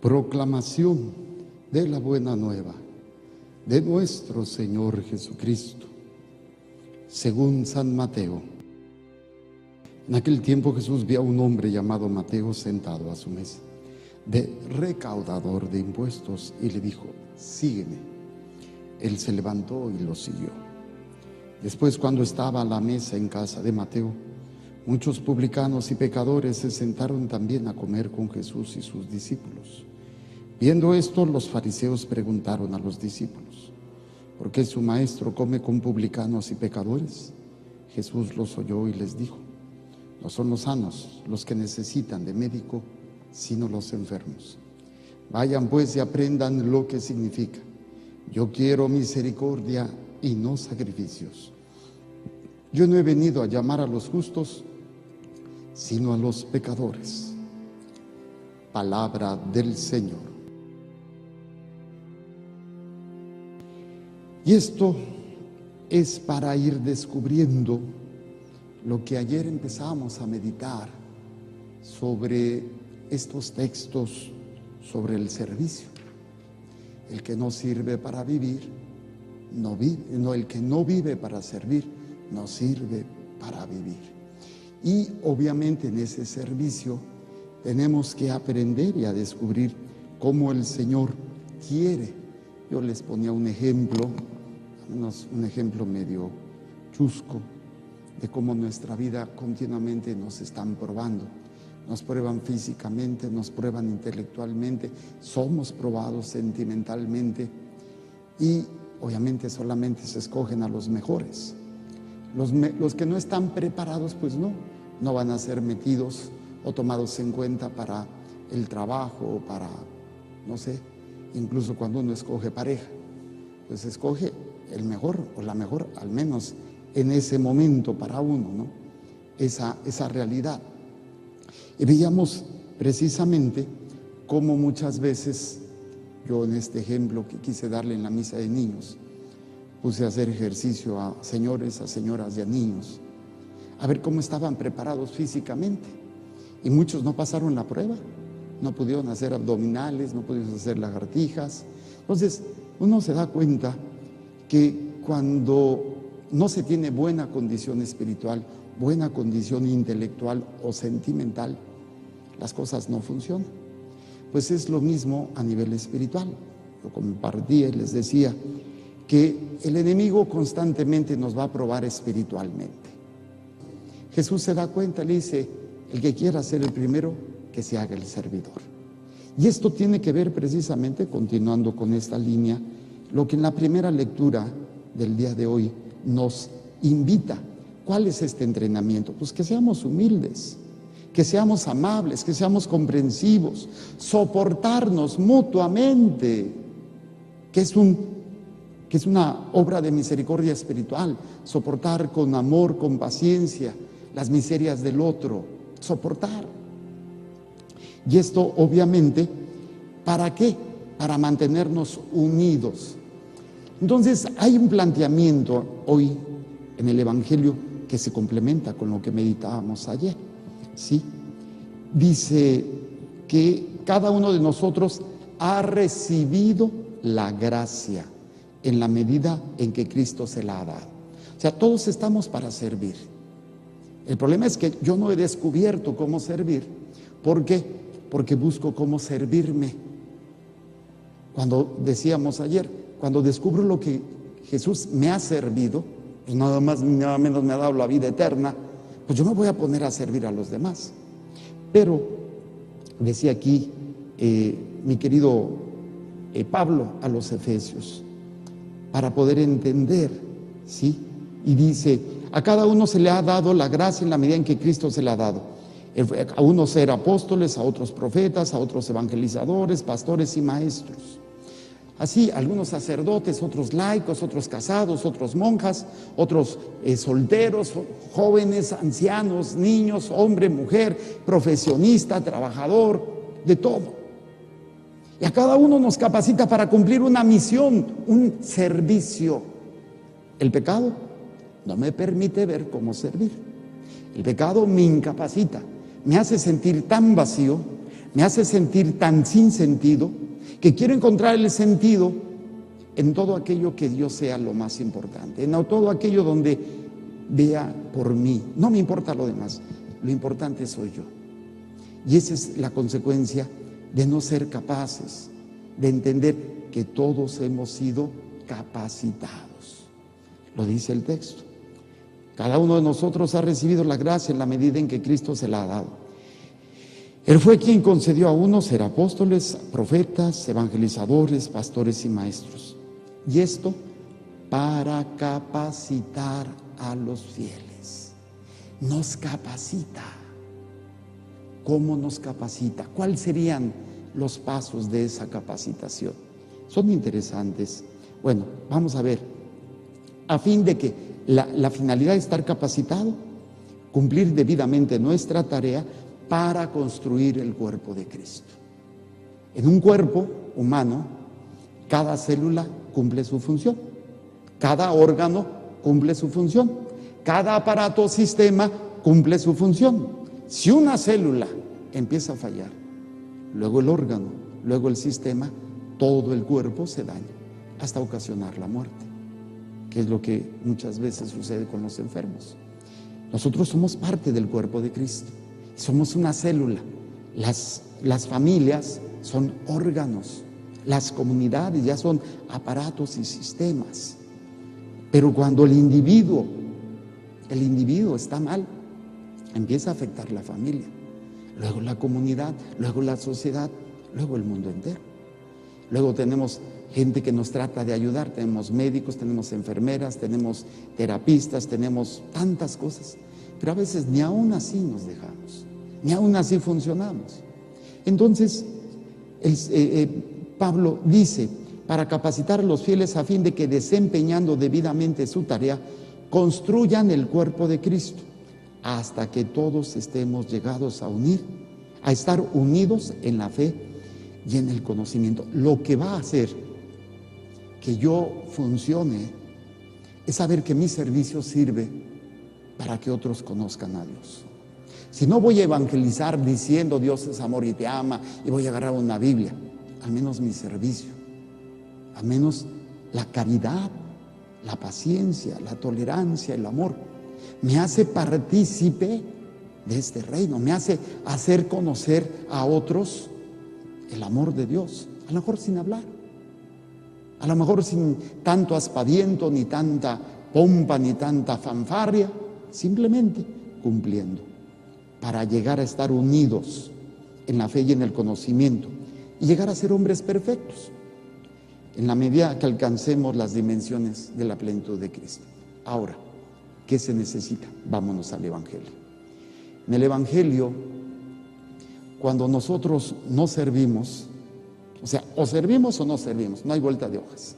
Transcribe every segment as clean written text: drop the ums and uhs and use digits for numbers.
Proclamación de la buena nueva de nuestro Señor Jesucristo, según San Mateo. En aquel tiempo Jesús vio a un hombre llamado Mateo sentado a su mesa, de recaudador de impuestos, y le dijo: sígueme. Él se levantó y lo siguió. Después, cuando estaba a la mesa en casa de Mateo, muchos publicanos y pecadores se sentaron también a comer con Jesús y sus discípulos. Viendo esto, los fariseos preguntaron a los discípulos: ¿por qué su maestro come con publicanos y pecadores? Jesús los oyó y les dijo: no son los sanos los que necesitan de médico, sino los enfermos. Vayan pues y aprendan lo que significa: yo quiero misericordia y no sacrificios. Yo no he venido a llamar a los justos, sino a los pecadores. Palabra del Señor. Y esto es para ir descubriendo lo que ayer empezamos a meditar sobre estos textos, sobre el servicio. El que no sirve para vivir, no vive. No, el que no vive para servir, no sirve para vivir. Y obviamente en ese servicio tenemos que aprender y a descubrir cómo el Señor quiere. Yo les ponía un ejemplo medio chusco, de cómo nuestra vida continuamente nos están probando. Nos prueban físicamente, nos prueban intelectualmente, somos probados sentimentalmente, y obviamente solamente se escogen a los mejores. Los que no están preparados, pues no van a ser metidos o tomados en cuenta para el trabajo o para, no sé, incluso cuando uno escoge pareja, pues escoge el mejor o la mejor, al menos en ese momento para uno, ¿no? Esa realidad. Y veíamos precisamente cómo muchas veces, yo en este ejemplo que quise darle en la misa de niños, puse a hacer ejercicio a señores, a señoras y a niños, a ver cómo estaban preparados físicamente. Y muchos no pasaron la prueba, no pudieron hacer abdominales, no pudieron hacer lagartijas. Entonces, uno se da cuenta que cuando no se tiene buena condición espiritual, buena condición intelectual o sentimental, las cosas no funcionan. Pues es lo mismo a nivel espiritual. Yo compartía y les decía que el enemigo constantemente nos va a probar espiritualmente. Jesús se da cuenta, le dice: el que quiera ser el primero, que se haga el servidor. Y esto tiene que ver precisamente, continuando con esta línea, lo que en la primera lectura del día de hoy nos invita. ¿Cuál es este entrenamiento? Pues que seamos humildes, que seamos amables, que seamos comprensivos, soportarnos mutuamente, que es una obra de misericordia espiritual, soportar con amor, con paciencia las miserias del otro, soportar. Y esto obviamente, ¿para qué? Para mantenernos unidos. Entonces hay un planteamiento hoy en el Evangelio que se complementa con lo que meditábamos ayer, ¿sí? Dice que cada uno de nosotros ha recibido la gracia en la medida en que Cristo se la ha dado. O sea, todos estamos para servir. El problema es que yo no he descubierto cómo servir. ¿Por qué? Porque busco cómo servirme. Cuando decíamos ayer, cuando descubro lo que Jesús me ha servido, pues nada más ni nada menos me ha dado la vida eterna, pues yo me voy a poner a servir a los demás. Pero, decía aquí mi querido Pablo a los Efesios, para poder entender, ¿sí? Y dice: a cada uno se le ha dado la gracia en la medida en que Cristo se le ha dado. A unos ser apóstoles, a otros profetas, a otros evangelizadores, pastores y maestros. Así, algunos sacerdotes, otros laicos, otros casados, otros monjas, otros solteros, jóvenes, ancianos, niños, hombre, mujer, profesionista, trabajador, de todo. Y a cada uno nos capacita para cumplir una misión, un servicio. El pecado no me permite ver cómo servir. El pecado me incapacita, me hace sentir tan vacío, me hace sentir tan sin sentido que quiero encontrar el sentido en todo aquello que Dios sea lo más importante, en todo aquello donde vea por mí. No me importa lo demás, lo importante soy yo. Y esa es la consecuencia de no ser capaces de entender que todos hemos sido capacitados. Lo dice el texto. Cada uno de nosotros ha recibido la gracia en la medida en que Cristo se la ha dado. Él fue quien concedió a unos ser apóstoles, profetas, evangelizadores, pastores y maestros. Y esto para capacitar a los fieles. Nos capacita. ¿Cómo nos capacita? ¿Cuáles serían los pasos de esa capacitación? Son interesantes. Bueno, vamos a ver. A fin de que la finalidad de estar capacitado, cumplir debidamente nuestra tarea para construir el cuerpo de Cristo. En un cuerpo humano, cada célula cumple su función, cada órgano cumple su función, cada aparato o sistema cumple su función. Si una célula empieza a fallar, luego el órgano, luego el sistema, todo el cuerpo se daña hasta ocasionar la muerte, que es lo que muchas veces sucede con los enfermos. Nosotros somos parte del cuerpo de Cristo, somos una célula. Las familias son órganos, las comunidades ya son aparatos y sistemas. Pero cuando el individuo está mal, empieza a afectar la familia, luego la comunidad, luego la sociedad, luego el mundo entero. Luego tenemos gente que nos trata de ayudar, tenemos médicos, tenemos enfermeras, tenemos terapistas, tenemos tantas cosas, pero a veces ni aún así nos dejamos, ni aún así funcionamos. Entonces, Pablo dice, para capacitar a los fieles a fin de que desempeñando debidamente su tarea, construyan el cuerpo de Cristo, hasta que todos estemos llegados a estar unidos en la fe y en el conocimiento. Lo que va a hacer que yo funcione es saber que mi servicio sirve para que otros conozcan a Dios. Si no voy a evangelizar diciendo Dios es amor y te ama y voy a agarrar una Biblia, al menos mi servicio, al menos la caridad, la paciencia, la tolerancia, el amor, me hace partícipe de este reino, me hace hacer conocer a otros el amor de Dios, a lo mejor sin hablar, a lo mejor sin tanto aspaviento, ni tanta pompa, ni tanta fanfarria, simplemente cumpliendo, para llegar a estar unidos en la fe y en el conocimiento, y llegar a ser hombres perfectos, en la medida que alcancemos las dimensiones de la plenitud de Cristo. Ahora, ¿qué se necesita? Vámonos al Evangelio. En el Evangelio, cuando nosotros no servimos, o sea, o servimos o no servimos, no hay vuelta de hojas.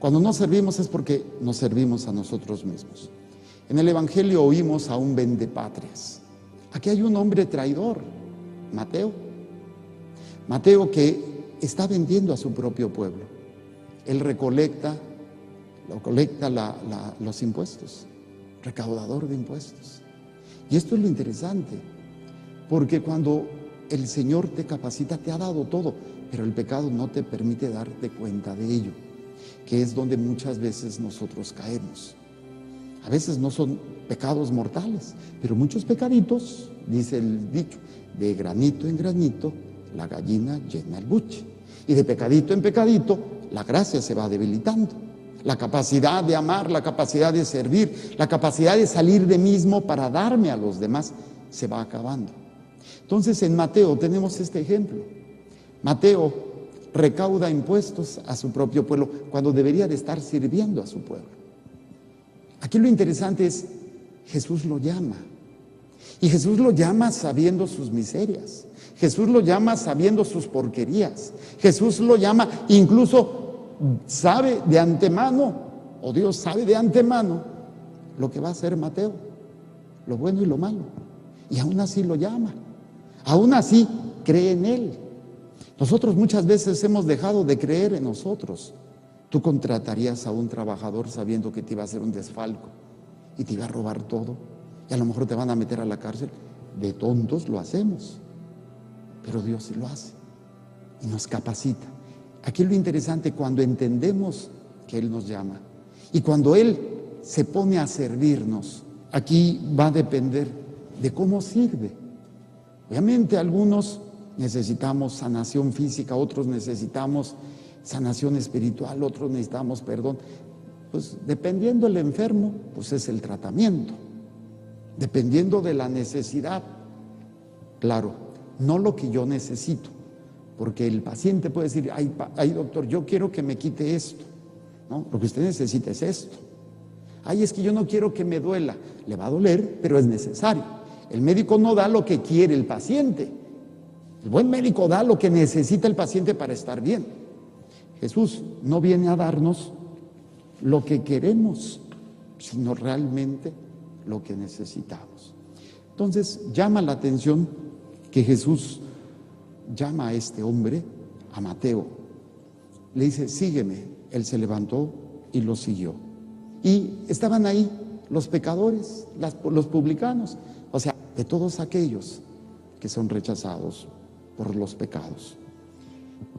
Cuando no servimos es porque nos servimos a nosotros mismos. En el Evangelio oímos a un vendepatrias. Aquí hay un hombre traidor, Mateo. Mateo que está vendiendo a su propio pueblo. Él recolecta los impuestos, recaudador de impuestos. Y esto es lo interesante, porque cuando el Señor te capacita, te ha dado todo, pero el pecado no te permite darte cuenta de ello, que es donde muchas veces nosotros caemos. A veces no son pecados mortales, pero muchos pecaditos, dice el dicho, de granito en granito, la gallina llena el buche. Y de pecadito en pecadito, la gracia se va debilitando. La capacidad de amar, la capacidad de servir, la capacidad de salir de mismo para darme a los demás, se va acabando. Entonces en Mateo tenemos este ejemplo. Mateo recauda impuestos a su propio pueblo cuando debería de estar sirviendo a su pueblo. Aquí lo interesante es, Jesús lo llama. Y Jesús lo llama sabiendo sus miserias. Jesús lo llama sabiendo sus porquerías. Jesús lo llama, incluso sabe de antemano, o Dios sabe de antemano, lo que va a hacer Mateo, lo bueno y lo malo. Y aún así lo llama. Aún así cree en él. Nosotros muchas veces hemos dejado de creer en nosotros. Tú contratarías a un trabajador sabiendo que te iba a hacer un desfalco y te iba a robar todo, y a lo mejor te van a meter a la cárcel. De tontos lo hacemos. pero Dios sí lo hace y nos capacita. Aquí lo interesante, cuando entendemos que Él nos llama y cuando Él se pone a servirnos, aquí va a depender de cómo sirve. Obviamente algunos necesitamos sanación física, otros necesitamos sanación espiritual, otros necesitamos perdón. Pues dependiendo del enfermo, pues es el tratamiento. Dependiendo de la necesidad. Claro, no lo que yo necesito, porque el paciente puede decir, ay doctor, yo quiero que me quite esto. No, lo que usted necesita es esto. Ay, es que yo no quiero que me duela. Le va a doler, pero es necesario. El médico no da lo que quiere el paciente. El buen médico da lo que necesita el paciente para estar bien. Jesús no viene a darnos lo que queremos, sino realmente lo que necesitamos. Entonces llama la atención que Jesús llama a este hombre, a Mateo. Le dice, sígueme. Él se levantó y lo siguió. Y estaban ahí los pecadores, los publicanos, o sea, de todos aquellos que son rechazados por los pecados.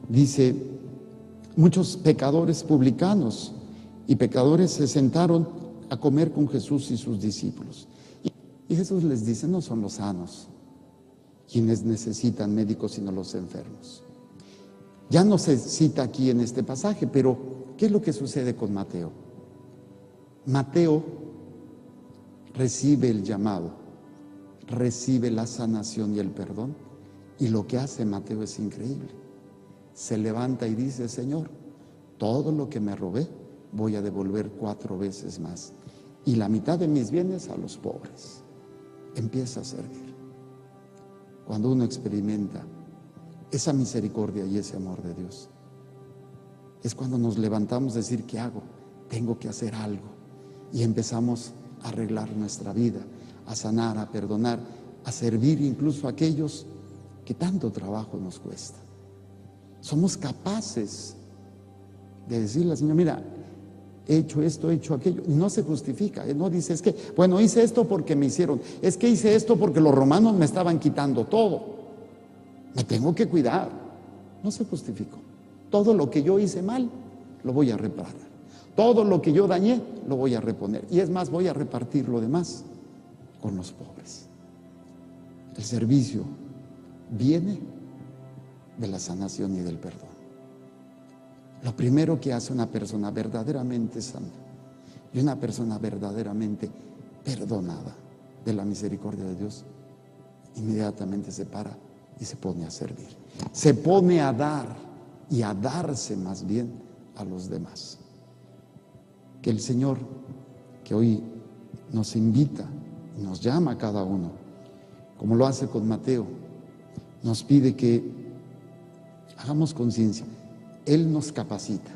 Dice, muchos pecadores publicanos y pecadores se sentaron a comer con Jesús y sus discípulos. Y Jesús les dice, no son los sanos quienes necesitan médicos, sino los enfermos. Ya no se cita aquí en este pasaje, pero ¿qué es lo que sucede con Mateo? Mateo recibe el llamado, recibe la sanación y el perdón, y lo que hace Mateo es increíble. Se levanta y dice, Señor, todo lo que me robé voy a devolver 4 veces más, y la mitad de mis bienes a los pobres. Empieza a servir. Cuando uno experimenta esa misericordia y ese amor de Dios, es cuando nos levantamos a decir, ¿qué hago? Tengo que hacer algo. Y empezamos a arreglar nuestra vida, a sanar, a perdonar, a servir incluso a aquellos que tanto trabajo nos cuesta. Somos capaces de decirle al Señor, mira, he hecho esto, he hecho aquello. Y no se justifica, no dice, es que, bueno, hice esto porque me hicieron, es que hice esto porque los romanos me estaban quitando todo. Me tengo que cuidar. No se justificó. Todo lo que yo hice mal, lo voy a reparar. Todo lo que yo dañé, lo voy a reponer. Y es más, voy a repartir lo demás con los pobres. El servicio viene de la sanación y del perdón. Lo primero que hace una persona verdaderamente santa y una persona verdaderamente perdonada de la misericordia de Dios, inmediatamente se para y se pone a servir. Se pone a dar y a darse más bien a los demás. Que el Señor, que hoy nos invita y nos llama a cada uno, como lo hace con Mateo, nos pide que hagamos conciencia. Él nos capacita.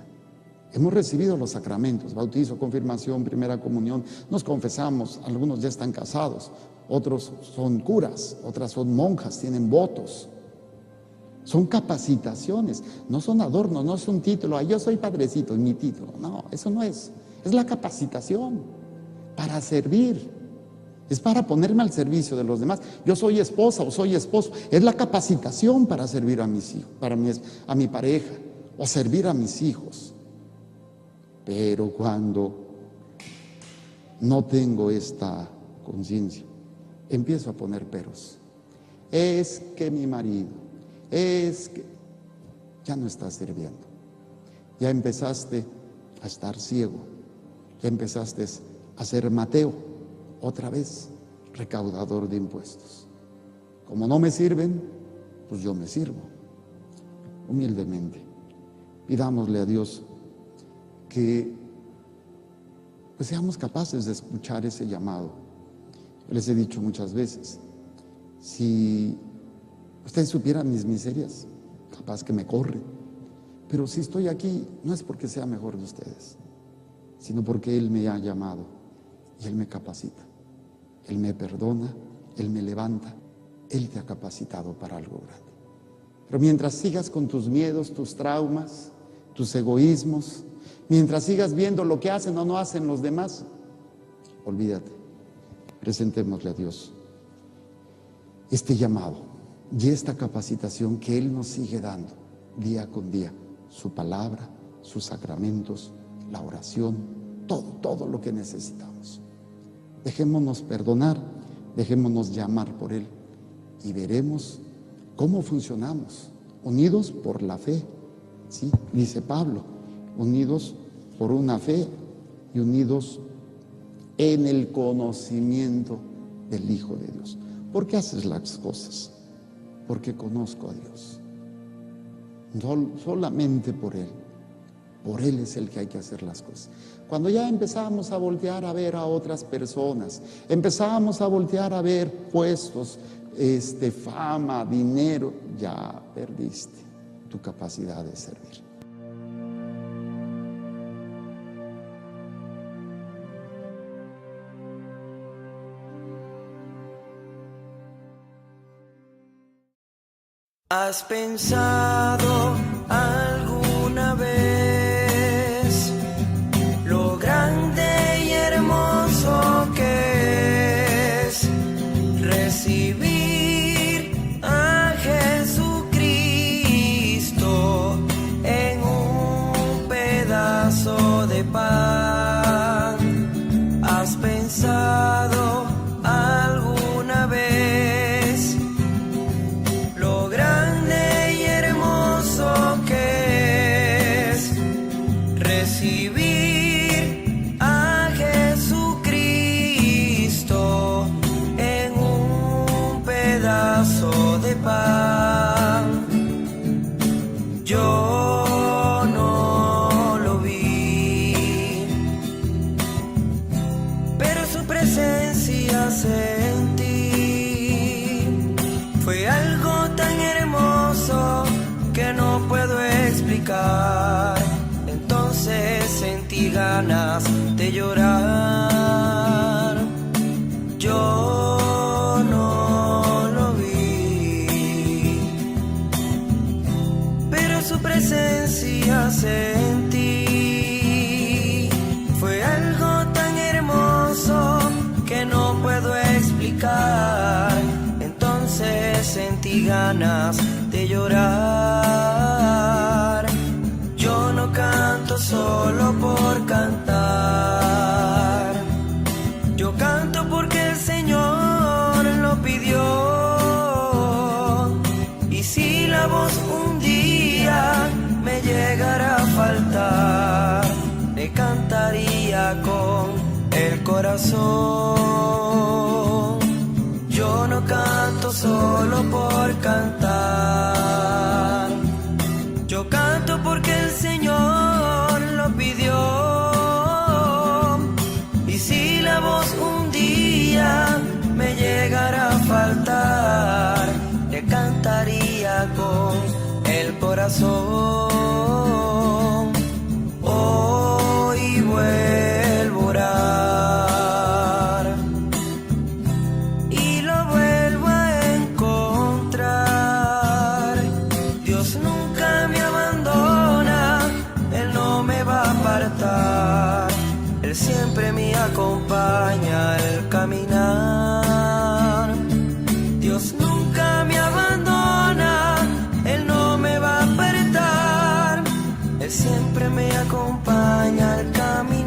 Hemos recibido los sacramentos, bautizo, confirmación, primera comunión, nos confesamos, algunos ya están casados, otros son curas, otras son monjas, tienen votos. Son capacitaciones, no son adornos, no es un título, yo soy padrecito, es mi título. No, eso no es. Es la capacitación para servir. Es para ponerme al servicio de los demás. Yo soy esposa o soy esposo. Es la capacitación para servir a mis hijos, a mi pareja, o servir a mis hijos. Pero cuando no tengo esta conciencia, empiezo a poner peros. Es que mi marido, es que ya no estás sirviendo. Ya empezaste a estar ciego. Ya empezaste a ser Mateo, otra vez, recaudador de impuestos. Como no me sirven, pues yo me sirvo. Humildemente, pidámosle a Dios que pues seamos capaces de escuchar ese llamado. Yo les he dicho muchas veces, si ustedes supieran mis miserias, capaz que me corren. Pero si estoy aquí, no es porque sea mejor de ustedes, sino porque Él me ha llamado y Él me capacita. Él me perdona, Él me levanta, Él te ha capacitado para algo grande. Pero mientras sigas con tus miedos, tus traumas, tus egoísmos, mientras sigas viendo lo que hacen o no hacen los demás, olvídate. Presentémosle a Dios este llamado y esta capacitación que Él nos sigue dando día con día, su palabra, sus sacramentos, la oración, todo lo que necesitamos. Dejémonos perdonar, dejémonos llamar por Él y veremos cómo funcionamos, unidos por la fe, ¿sí? Dice Pablo, unidos por una fe y unidos en el conocimiento del Hijo de Dios. ¿Por qué haces las cosas? Porque conozco a Dios. Solamente por Él. Por Él es el que hay que hacer las cosas. Cuando ya empezamos a voltear a ver a otras personas, empezamos a voltear a ver puestos, fama, dinero, ya perdiste tu capacidad de servir. ¿Has pensado alguna vez lo grande y hermoso que es recibir a Jesucristo en un pedazo de pan? ¿Has pensado alguna vez lo grande y hermoso que es recibir a Jesucristo en un pedazo de pan? Yo no lo vi, pero su presencia sentí. Fue algo tan hermoso que no puedo explicar. Entonces sentí ganas de llorar. Yo no lo vi, pero su presencia sentí. Fue algo tan hermoso que no puedo explicar. Entonces sentí ganas de llorar. Yo no canto solo por cantar. Yo canto porque el Señor lo pidió. Y si la voz un día me llegara a faltar, le cantaría con el corazón. Yo no canto solo por cantar. Yo canto porque el Señor lo pidió. Y si la voz un día me llegara a faltar, le cantaría con el corazón. Hoy vuelvo a orar y lo vuelvo a encontrar. Dios nunca me abandona, Él no me va a apartar. Él siempre me acompaña al caminar. Dios nunca me abandona, Él no me va a apartar. Él siempre me acompaña al caminar.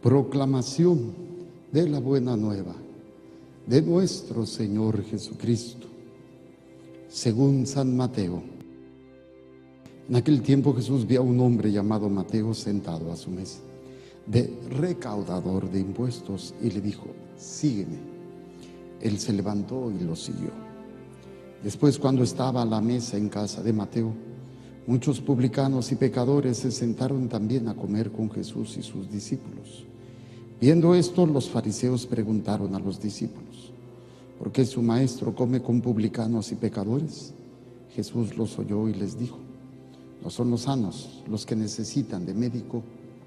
Proclamación de la buena nueva de nuestro Señor Jesucristo, según San Mateo. En aquel tiempo Jesús vio a un hombre llamado Mateo sentado a su mesa, de recaudador de impuestos, y le dijo: sígueme. Él se levantó y lo siguió. Después, cuando estaba a la mesa en casa de Mateo, muchos publicanos y pecadores se sentaron también a comer con Jesús y sus discípulos. Viendo esto, los fariseos preguntaron a los discípulos: ¿por qué su maestro come con publicanos y pecadores? Jesús los oyó y les dijo: No son los sanos los que necesitan de médico,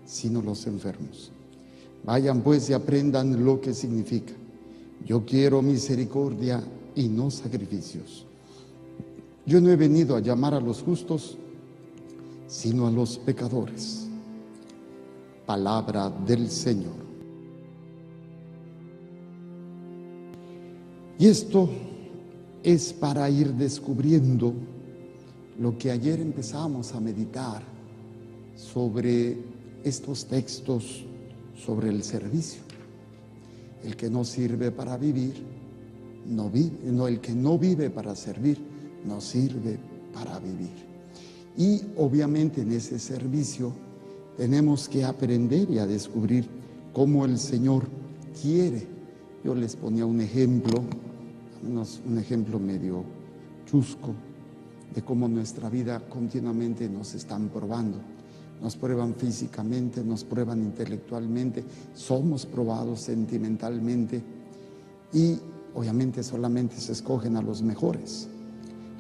sino los enfermos. Vayan pues y aprendan lo que significa: yo quiero misericordia y no sacrificios. Yo no he venido a llamar a los justos, sino a los pecadores. Palabra del Señor. Y esto es para ir descubriendo lo que ayer empezamos a meditar sobre estos textos, sobre el servicio. El que no sirve para vivir, no vive. No, el que no vive para servir, no sirve para vivir. Y obviamente en ese servicio tenemos que aprender y a descubrir cómo el Señor quiere. Yo les ponía un ejemplo medio chusco, de cómo nuestra vida continuamente nos están probando. Nos prueban físicamente, nos prueban intelectualmente, somos probados sentimentalmente y obviamente solamente se escogen a los mejores.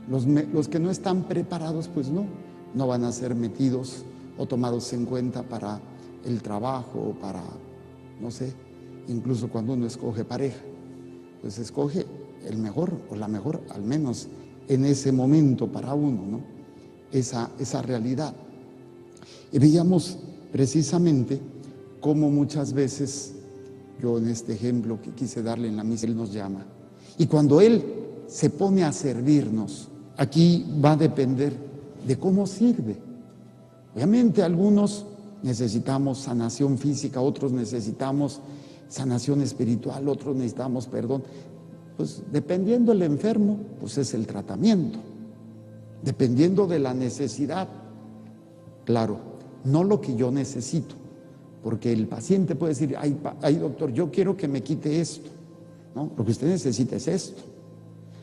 Los que no están preparados, pues no van a ser metidos o tomados en cuenta para el trabajo o para, no sé, incluso cuando uno escoge pareja, pues escoge el mejor o la mejor, al menos en ese momento para uno, ¿no? Esa realidad. Y veíamos precisamente cómo muchas veces, yo en este ejemplo que quise darle en la misa, Él nos llama. Y cuando Él se pone a servirnos, aquí va a depender de cómo sirve. Obviamente algunos necesitamos sanación física, otros necesitamos sanación espiritual, otros necesitamos perdón. Pues dependiendo del enfermo, pues es el tratamiento. Dependiendo de la necesidad. Claro, no lo que yo necesito, porque el paciente puede decir, ay doctor, yo quiero que me quite esto. No, lo que usted necesita es esto.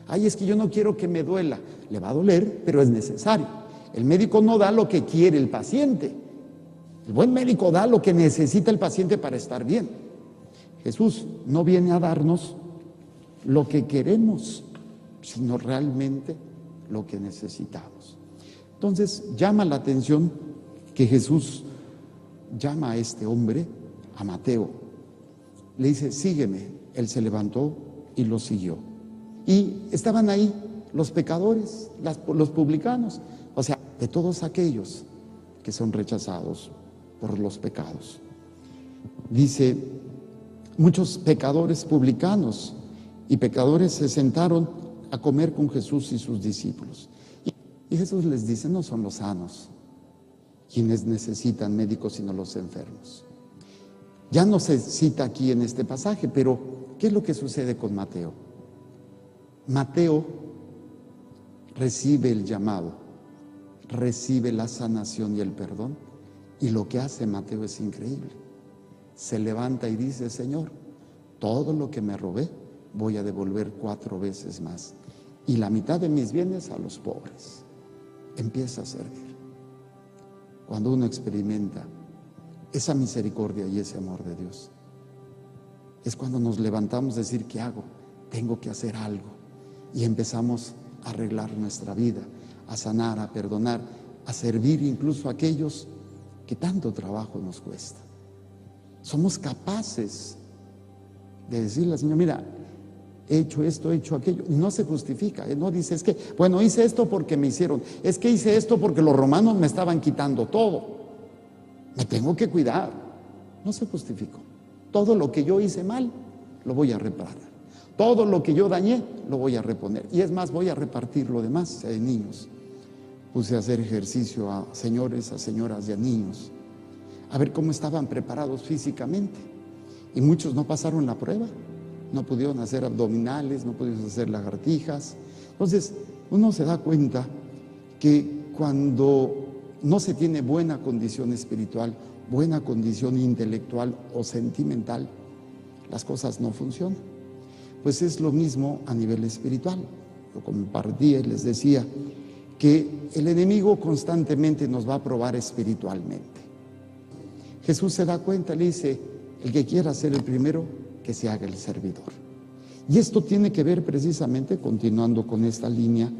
Ay, es que yo no quiero que me duela. Le va a doler, pero es necesario. El médico no da lo que quiere el paciente. El buen médico da lo que necesita el paciente para estar bien. Jesús no viene a darnos lo que queremos, sino realmente lo que necesitamos. Entonces llama la atención que Jesús llama a este hombre, a Mateo. Le dice, sígueme. Él se levantó y lo siguió. Y estaban ahí los pecadores, los publicanos, o sea, de todos aquellos que son rechazados por los pecados. Dice, muchos pecadores publicanos y pecadores se sentaron a comer con Jesús y sus discípulos. Y Jesús les dice, no son los sanos quienes necesitan médicos, sino los enfermos. Ya no se cita aquí en este pasaje, pero ¿qué es lo que sucede con Mateo? Mateo recibe el llamado, recibe la sanación y el perdón, y lo que hace Mateo es increíble. Se levanta y dice, Señor, todo lo que me robé voy a devolver 4 veces más, y la mitad de mis bienes a los pobres. Empieza a servir. Cuando uno experimenta esa misericordia y ese amor de Dios, es cuando nos levantamos a decir, ¿qué hago? Tengo que hacer algo. Y empezamos a arreglar nuestra vida, a sanar, a perdonar, a servir incluso a aquellos que tanto trabajo nos cuesta. Somos capaces de decirle al Señor, mira, he hecho esto, he hecho aquello. No se justifica, no dice, es que, bueno, hice esto porque me hicieron, es que hice esto porque los romanos me estaban quitando todo. Me tengo que cuidar. No se justificó. Todo lo que yo hice mal, lo voy a reparar. Todo lo que yo dañé, lo voy a reponer. Y es más, voy a repartir lo demás de niños. Puse a hacer ejercicio a señores, a señoras y a niños, a ver cómo estaban preparados físicamente. Y muchos no pasaron la prueba. No pudieron hacer abdominales, no pudieron hacer lagartijas. Entonces, uno se da cuenta que cuando no se tiene buena condición espiritual, buena condición intelectual o sentimental, las cosas no funcionan. Pues es lo mismo a nivel espiritual. Yo compartía y les decía que el enemigo constantemente nos va a probar espiritualmente. Jesús se da cuenta, le dice, el que quiera ser el primero, que se haga el servidor. Y esto tiene que ver precisamente, continuando con esta línea,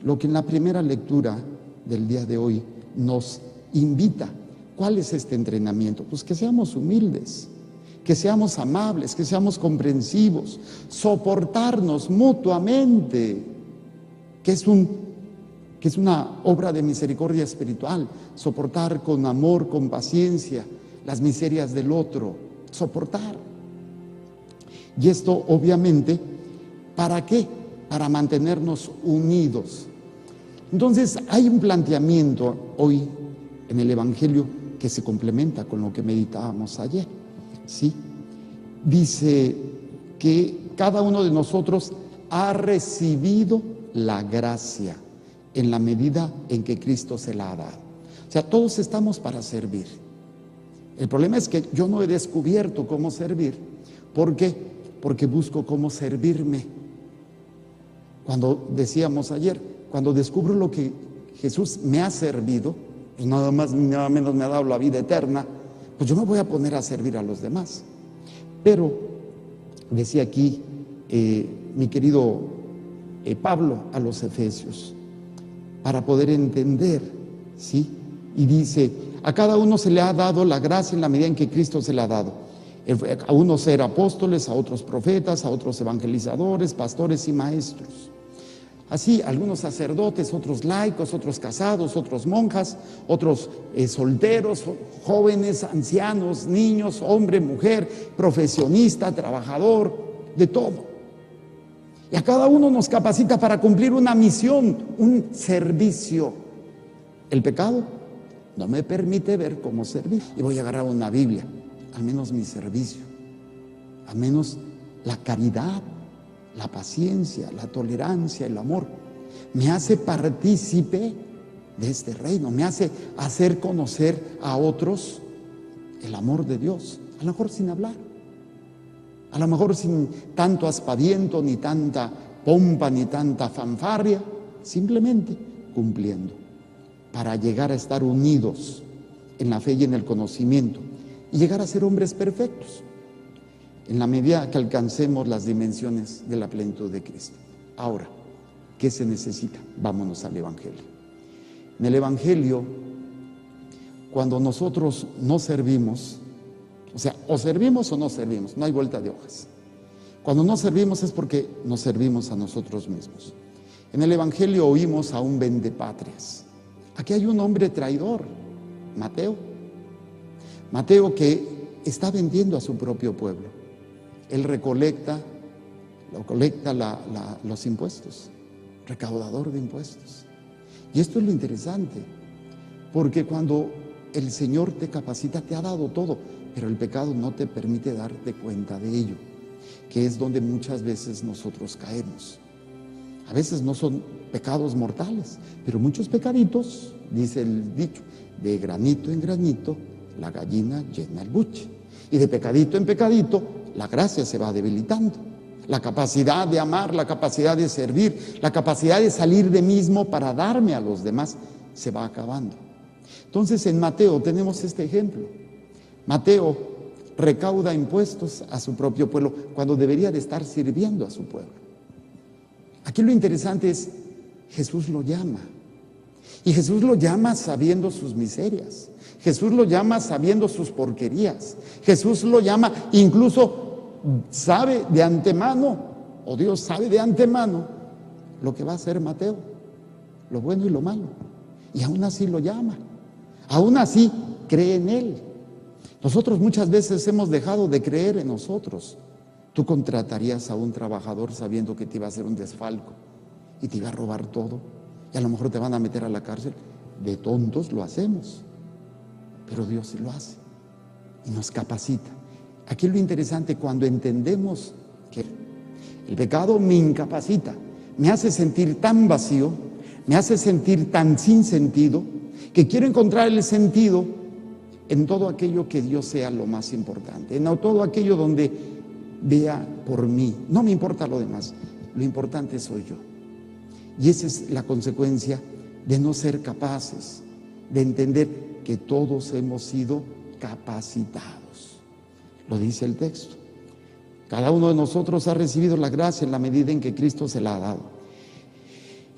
lo que en la primera lectura del día de hoy nos invita. ¿Cuál es este entrenamiento? Pues que seamos humildes, que seamos amables, que seamos comprensivos, soportarnos mutuamente, que es una obra de misericordia espiritual, soportar con amor, con paciencia las miserias del otro, soportar. Y esto obviamente, ¿para qué? Para mantenernos unidos. Entonces hay un planteamiento hoy en el Evangelio que se complementa con lo que meditábamos ayer, ¿sí? Dice que cada uno de nosotros ha recibido la gracia en la medida en que Cristo se la ha dado. O sea, todos estamos para servir. El problema es que yo no he descubierto cómo servir. ¿Por qué? Porque busco cómo servirme. Cuando decíamos ayer, cuando descubro lo que Jesús me ha servido, pues nada más ni nada menos me ha dado la vida eterna, pues yo me voy a poner a servir a los demás. Pero, decía aquí mi querido Pablo a los Efesios, para poder entender, ¿sí? Y dice, a cada uno se le ha dado la gracia en la medida en que Cristo se la ha dado. A unos ser apóstoles, a otros profetas, a otros evangelizadores, pastores y maestros. Así, algunos sacerdotes, otros laicos, otros casados, otros monjas, otros solteros, jóvenes, ancianos, niños, hombre, mujer, profesionista, trabajador, de todo. Y a cada uno nos capacita para cumplir una misión, un servicio. El pecado no me permite ver cómo servir. Y voy a agarrar una Biblia, al menos mi servicio, al menos la caridad, la paciencia, la tolerancia, el amor, me hace partícipe de este reino, me hace hacer conocer a otros el amor de Dios, a lo mejor sin hablar, a lo mejor sin tanto aspaviento, ni tanta pompa, ni tanta fanfarria, simplemente cumpliendo, para llegar a estar unidos en la fe y en el conocimiento, y llegar a ser hombres perfectos, en la medida que alcancemos las dimensiones de la plenitud de Cristo. Ahora, ¿qué se necesita? Vámonos al Evangelio. En el Evangelio, cuando nosotros no servimos, o sea, o servimos o no servimos, no hay vuelta de hojas. Cuando no servimos es porque nos servimos a nosotros mismos. En el Evangelio oímos a un vendepatrias. Aquí hay un hombre traidor, Mateo. Mateo que está vendiendo a su propio pueblo. Él recolecta los impuestos, recaudador de impuestos. Y esto es lo interesante, porque cuando el Señor te capacita, te ha dado todo, pero el pecado no te permite darte cuenta de ello, que es donde muchas veces nosotros caemos. A veces no son pecados mortales, pero muchos pecaditos, dice el dicho, de granito en granito, la gallina llena el buche. Y de pecadito en pecadito, la gracia se va debilitando. La capacidad de amar, la capacidad de servir, la capacidad de salir de mismo para darme a los demás, se va acabando. Entonces en Mateo tenemos este ejemplo. Mateo recauda impuestos a su propio pueblo cuando debería de estar sirviendo a su pueblo. Aquí lo interesante es, Jesús lo llama. Y Jesús lo llama sabiendo sus miserias. Jesús lo llama sabiendo sus porquerías. Jesús lo llama, incluso sabe de antemano, o Dios sabe de antemano, lo que va a hacer Mateo, lo bueno y lo malo. Y aún así lo llama. Aún así cree en él. Nosotros muchas veces hemos dejado de creer en nosotros. Tú contratarías a un trabajador sabiendo que te iba a hacer un desfalco y te iba a robar todo. Y a lo mejor te van a meter a la cárcel. De tontos lo hacemos. Pero Dios sí lo hace y nos capacita. Aquí lo interesante, cuando entendemos que el pecado me incapacita, me hace sentir tan vacío, me hace sentir tan sin sentido, que quiero encontrar el sentido en todo aquello que Dios sea lo más importante, en todo aquello donde vea por mí. No me importa lo demás, lo importante soy yo. Y esa es la consecuencia de no ser capaces de entender que todos hemos sido capacitados. Lo dice el texto. Cada uno de nosotros ha recibido la gracia en la medida en que Cristo se la ha dado.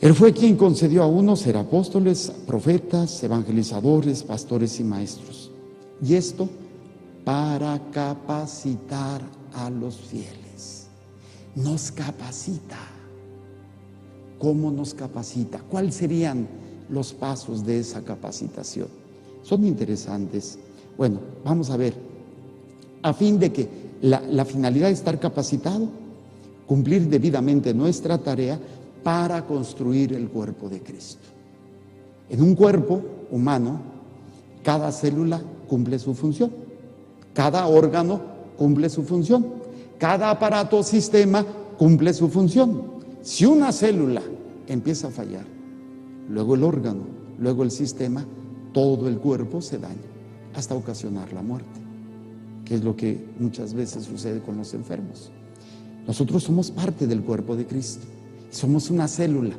Él fue quien concedió a unos ser apóstoles, profetas, evangelizadores, pastores y maestros. Y esto para capacitar a los fieles. Nos capacita. ¿Cómo nos capacita? ¿Cuáles serían los pasos de esa capacitación? Son interesantes. Bueno, vamos a ver. A fin de que la finalidad de estar capacitado, cumplir debidamente nuestra tarea para construir el cuerpo de Cristo. En un cuerpo humano, cada célula cumple su función, cada órgano cumple su función, cada aparato o sistema cumple su función. Si una célula empieza a fallar, luego el órgano, luego el sistema, todo el cuerpo se daña hasta ocasionar la muerte, que es lo que muchas veces sucede con los enfermos. Nosotros somos parte del cuerpo de Cristo, somos una célula.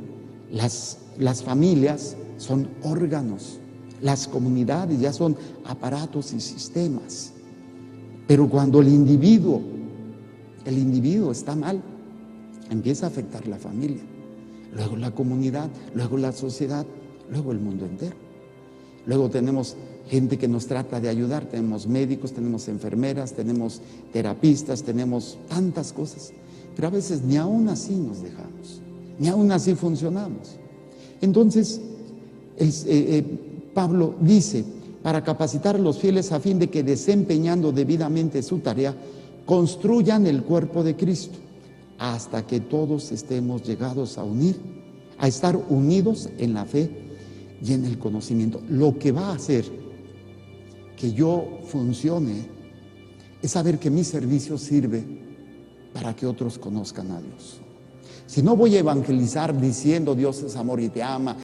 Las familias son órganos, las comunidades ya son aparatos y sistemas. Pero cuando el individuo está mal, empieza a afectar la familia, luego la comunidad, luego la sociedad, luego el mundo entero. Luego tenemos gente que nos trata de ayudar, tenemos médicos, tenemos enfermeras, tenemos terapistas, tenemos tantas cosas, pero a veces ni aún así nos dejamos, ni aún así funcionamos. Entonces, Pablo dice, para capacitar a los fieles a fin de que desempeñando debidamente su tarea, construyan el cuerpo de Cristo, hasta que todos estemos llegados a estar unidos en la fe y en el conocimiento. Lo que va a hacer que yo funcione es saber que mi servicio sirve para que otros conozcan a Dios. Si no voy a evangelizar diciendo Dios es amor y te ama,